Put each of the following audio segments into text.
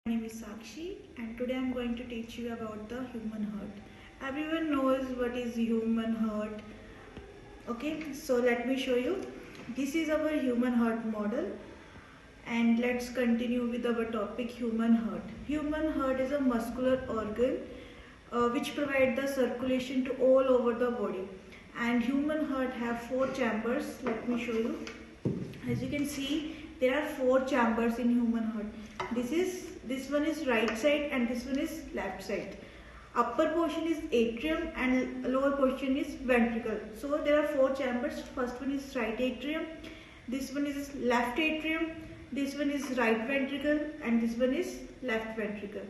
My name is Sakshi and today I am going to teach you about the human heart. Everyone knows what is human heart. Okay, so let me show you. This is our human heart model and let's continue with our topic human heart. Human heart is a muscular organ which provides the circulation to all over the body, and human heart have four chambers. Let me show you. As you can see, there are four chambers in human heart. This one is right side and this one is left side. Upper portion is atrium and lower portion is ventricle. So there are four chambers. First one is right atrium, this one is left atrium, this one is right ventricle, and this one is left ventricle.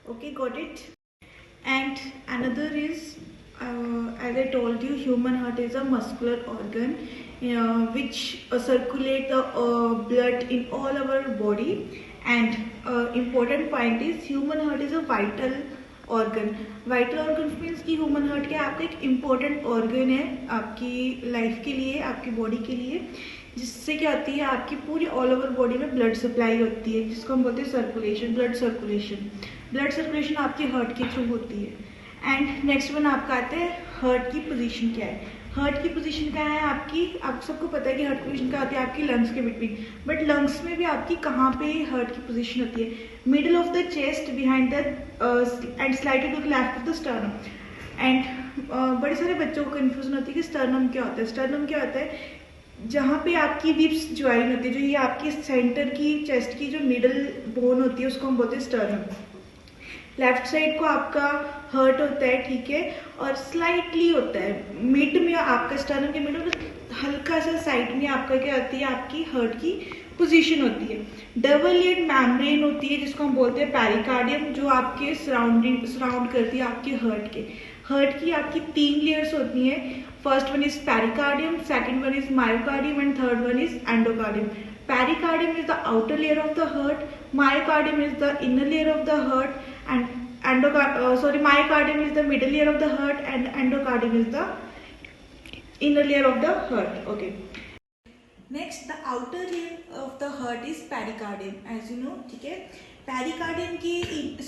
Okay, got it? And another is, as I told you, human heart is a muscular organ which circulate the blood in all our body. And important point is human heart is a vital organ. Vital organ means कि human heart क्या आपका एक important organ है आपकी life के लिए, आपकी body के लिए, जिससे क्या होती है आपकी पूरी all over body में blood supply होती है, जिसको हम बोलते हैं circulation, blood circulation. Blood circulation आपके heart के through होती है. एंड नेक्स्ट वन आपका आता है हार्ट की पोजीशन क्या है. हार्ट की पोजीशन क्या है आपकी, आप सबको पता है कि हार्ट की पोजीशन क्या होती है आपकी लंग्स के बिटवीन, बट लंग्स में भी आपकी कहाँ पे हार्ट की पोजीशन होती है, middle of the chest, behind the end slightly to the left of the sternum. And बड़े सारे बच्चों को कन्फ्यूजन होती है कि स्टर्नम क्या होता है. स्टर्नम क्या होता है, जहाँ पे आपकी रिब्स ज्वाइन होती है, जो ये आपकी सेंटर की चेस्ट की जो मिडल बोन होती है उसको हम बोलते हैं स्टर्नम. लेफ्ट साइड को आपका हर्ट होता है, ठीक है, और स्लाइटली होता है मिड में आपका स्टर्नम के मिड में हल्का सा साइड में आपका क्या होती है आपकी हर्ट की पोजीशन होती है. डबल लेड मेम्ब्रेन होती है जिसको हम बोलते हैं पेरिकार्डियम, जो आपके सराउंड करती है आपके हर्ट के. हर्ट की आपकी तीन लेयर्स होती हैं. First one is pericardium, second one is myocardium and third one is endocardium. Pericardium is the outer layer of the heart, myocardium is the inner layer of the heart, and myocardium is the middle layer of the heart, and endocardium is the inner layer of the heart. Okay. Next, the outer layer of the heart is pericardium, as you know, ठीक है. Pericardium की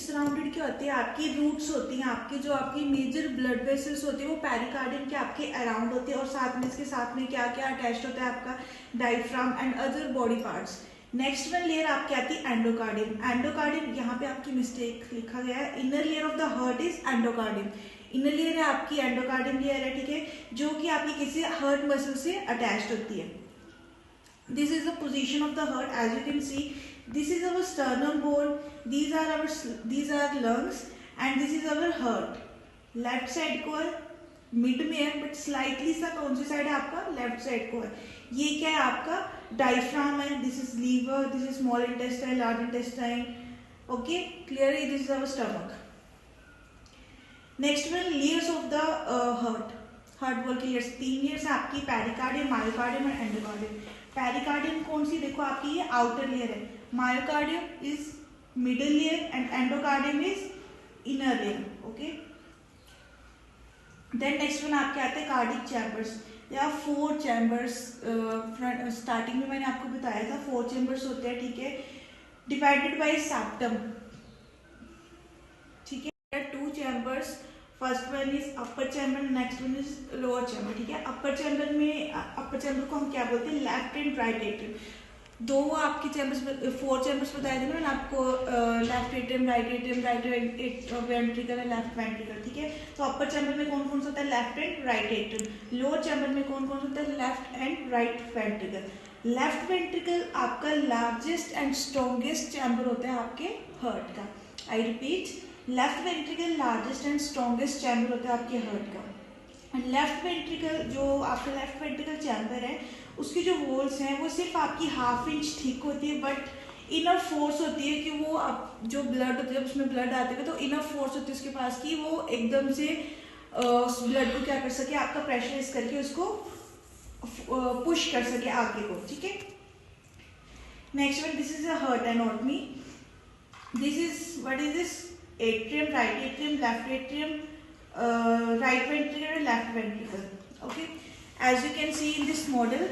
surrounded क्या होती है आपकी roots होती हैं, आपकी जो आपकी मेजर ब्लड वेसल्स होती है वो पेरिकार्डियम के आपके अराउंड होती है, और साथ में इसके साथ में क्या क्या अटैच्ड होता है आपका diaphragm and other body parts. Next one layer आपकी आती है एंडोकार्डियम. एंडोकार्डियम यहाँ पे आपकी मिस्टेक लिखा गया है, inner layer of the heart is endocardium. Inner layer है आपकी एंडोकार्डियम लेयर है, ठीक है, जो कि आपकी किसी हार्ट मसल से अटैच्ड होती है. This is the position of the heart. As you can see, this is our sternum bone, these are lungs, and this is our heart. Left side को है, मिड में है, बट स्लाइटली सा कौन सी side है आपका लेफ्ट साइड को है. ये क्या है आपका डायफ्राम है. This is liver, this is small intestine, large intestine. Okay, clearly this is our stomach. Next one layers of the heart wall की लेयर्स. तीन लेयर्स आपकी पेरिकार्डियम, मायोकार्डियम और एंडोकार्डियम. पेरिकार्डियम कौन सी, देखो आपकी ये आउटर लेयर है, myocardium is middle layer and endocardium is inner layer. Okay, then next one आपके आते हैं कार्डिक चैम्बर्स. या फोर चैम्बर्स. स्टार्टिंग में मैंने आपको बताया था 4 चैम्बर्स होते हैं, ठीक है, डिवाइडेड बाय सेप्टम, ठीक है. 2 chambers, first one is upper chamber, next one is lower chamber, ठीक है. अपर चैम्बर को हम क्या बोलते हैं, लेफ्ट एंड राइट एट्रियम. दो आपकी चैम्बर्स, 4 चैम्बर्स बताए थे ना मैंने आपको, left atrium, right ventricle and left ventricle, ठीक है. तो अपर चैम्बर में कौन कौन सा होता है, left and right atrium. Lower chamber में कौन कौन सा होता है, left and right ventricle. Left ventricle आपका लार्जेस्ट एंड स्ट्रॉन्गेस्ट चैम्बर होता है आपके हार्ट का. I repeat, left ventricle largest and strongest chamber होता है आपके हार्ट का. एंड लेफ्ट वेंट्रिकल, जो आपका लेफ्ट वेंट्रिकल चैम्बर है, उसकी जो वॉल्स हैं वो सिर्फ आपकी 1/2 इंच थिक होती है, बट इनफ फोर्स होती है कि वो आप जो ब्लड होती है, जब उसमें ब्लड आते हैं तो इनफ फोर्स होती है उसके पास कि वो एकदम से ब्लड को क्या कर सके, आपका प्रेशराइज करके उसको पुश कर सके आगे को, ठीक है. Next one, this is a heart anatomy. This is what is this, atrium, right atrium, left atrium, right ventricle and left ventricle. Okay, as you can see in this model.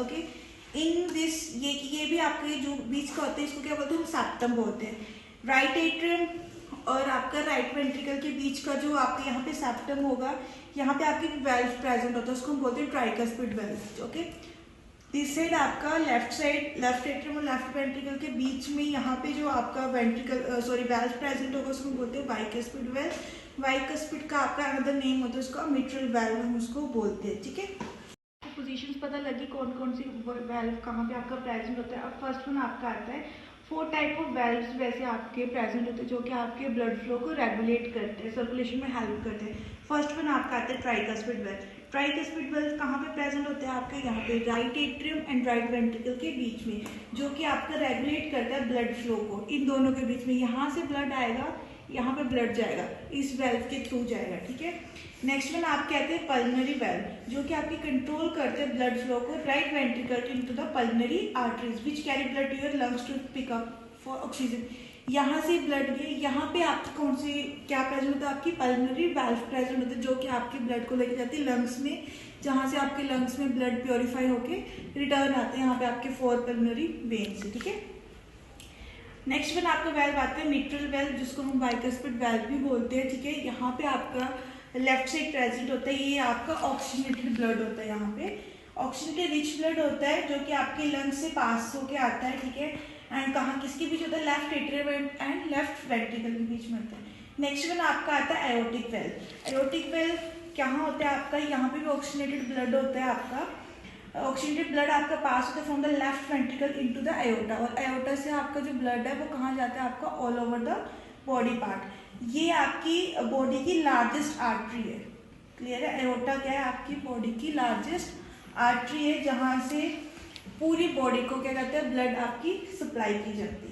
Okay, in this ये भी आपके जो बीच का होता है इसको क्या बोलते हैं हम सेप्टम बोलते हैं. राइट एट्रियम और आपका राइट वेंट्रिकल के बीच का जो आपके यहाँ पे सेप्टम होगा, यहाँ पे आपकी वेल्व प्रेजेंट होता है, उसको हम बोलते हैं tricuspid valve. Okay, this side आपका लेफ्ट एट्रियम और लेफ्ट वेंट्रिकल के बीच में यहाँ पे जो आपका वेल्व प्रेजेंट होगा, उसको बोलते हैं बाइकस्पिड वेल्व। बाइकस्पिड का आपका अनदर नेम होता है उसका मिट्रल वेल्व, हम उसको बोलते हैं। ठीक है, पोजीशंस पता लगी कौन कौन सी वेल्व कहाँ पे आपका प्रेजेंट होता है। अब फर्स्ट वन आपका आता है, 4 टाइप ऑफ वेल्व्स वैसे आपके प्रेजेंट होते हैं जो कि आपके ब्लड फ्लो को रेगुलेट करते हैं, सर्कुलेशन में हेल्प करते हैं। फर्स्ट वन आपका आता है ट्राइकस्पिड वेल्व। ट्राइकस्पिड वेल्व कहाँ पे प्रेजेंट होते हैं आपके, यहाँ पे right atrium and right ventricle के बीच में, जो कि आपका रेगुलेट करता है ब्लड फ्लो को। इन दोनों के बीच में यहाँ से ब्लड आएगा, यहाँ पे ब्लड जाएगा, इस वेल्व के थ्रू जाएगा। ठीक है, नेक्स्ट वन आप कहते हैं पल्मनरी वेल्व, जो कि आपकी कंट्रोल करते हैं ब्लड फ्लो को right ventricle into the pulmonary arteries which carry blood to your lungs to pick up for oxygen. यहाँ से ब्लड गए, यहाँ पे आपकी कौन सी क्या प्रेजेंट होता है, आपकी पल्मनरी वेल्व प्रेजेंट होता है, जो कि आपके ब्लड को लेके जाती है लंग्स में, जहाँ से आपके लंग्स में ब्लड प्योरीफाई होके रिटर्न आते हैं यहाँ पे आपके 4 पल्मनरी वेन से। ठीक है, नेक्स्ट वन आपका वेल्व आता है मिट्रल वेल्व, जिसको हम बाइकस्पिड वेल्व भी बोलते हैं। ठीक है, यहाँ पे आपका लेफ्ट साइड प्रेजेंट होता है, ये आपका ऑक्सीजनेटेड ब्लड होता है, यहाँ पे ऑक्सीजनेटेड रिच ब्लड होता है जो कि आपके लंग्स से पास होके आता है। ठीक है, एंड कहाँ किसके बीच होता है, left atrium and left ventricle के बीच में होता है। नेक्स्ट वन आपका आता है एओर्टिक वेल्व। एओर्टिक वेल्व कहाँ होता है आपका, यहाँ पे भी ऑक्सीजनेटेड ब्लड होता है आपका, ऑक्सीजनेटेड ब्लड आपका पास होता है from the left ventricle into the aorta, और एओर्टा से आपका जो ब्लड है वो कहाँ जाता है आपका all over the body part. ये आपकी बॉडी की लार्जेस्ट आर्टरी है। क्लियर है, एओर्टा क्या है, आपकी बॉडी की लार्जेस्ट आर्टरी है, जहाँ से पूरी बॉडी को क्या कहते हैं ब्लड आपकी सप्लाई की जाती है।